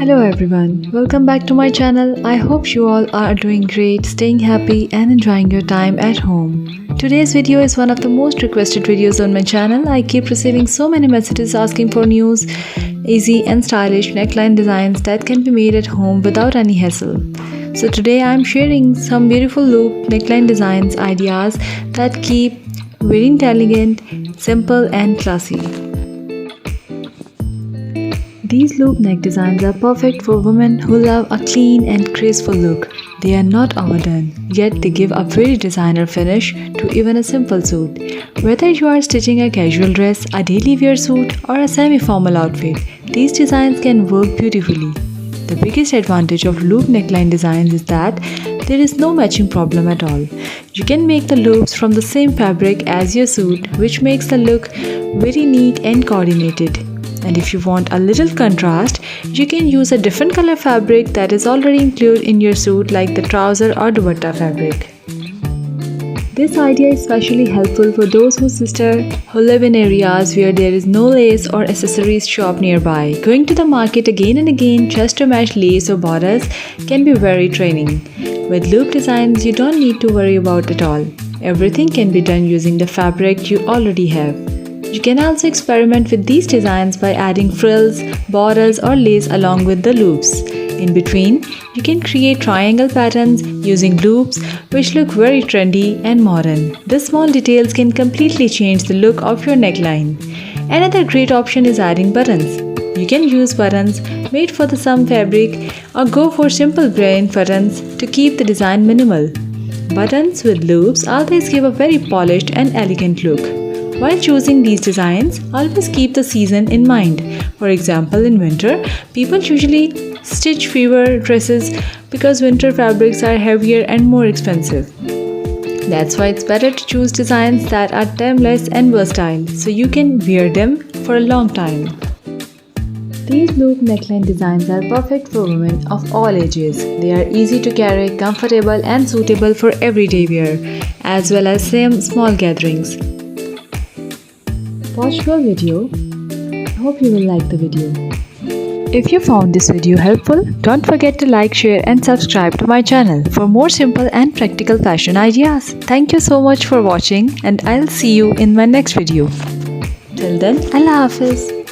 Hello everyone, welcome back to my channel. I hope you all are doing great, staying happy and enjoying your time at home. Today's video is one of the most requested videos on my channel. I keep receiving so many messages asking for news, easy and stylish neckline designs that can be made at home without any hassle. So today I am sharing some beautiful loop neckline designs ideas that keep very elegant, simple and classy. These loop neck designs are perfect for women who love a clean and graceful look. They are not overdone, yet they give a very designer finish to even a simple suit. Whether you are stitching a casual dress, a daily wear suit or a semi-formal outfit, these designs can work beautifully. The biggest advantage of loop neckline designs is that there is no matching problem at all. You can make the loops from the same fabric as your suit, which makes the look very neat and coordinated. And if you want a little contrast, you can use a different color fabric that is already included in your suit, like the trouser or dupatta fabric. This idea is especially helpful for those who live in areas where there is no lace or accessories shop nearby. Going to the market again and again just to match lace or borders can be very draining. With loop designs, you don't need to worry about it all. Everything can be done using the fabric you already have. You can also experiment with these designs by adding frills, borders or lace along with the loops. In between, you can create triangle patterns using loops which look very trendy and modern. These small details can completely change the look of your neckline. Another great option is adding buttons. You can use buttons made for the some fabric or go for simple plain buttons to keep the design minimal. Buttons with loops always give a very polished and elegant look. While choosing these designs, always keep the season in mind. For example, in winter, people usually stitch fewer dresses because winter fabrics are heavier and more expensive. That's why it's better to choose designs that are timeless and versatile, so you can wear them for a long time. These loop neckline designs are perfect for women of all ages. They are easy to carry, comfortable and suitable for everyday wear, as well as some small gatherings. Watch your video. I hope you will like the video. If you found this video helpful, don't forget to like, share and subscribe to my channel for more simple and practical fashion ideas. Thank you so much for watching and I'll see you in my next video. Till then, Allah Hafiz.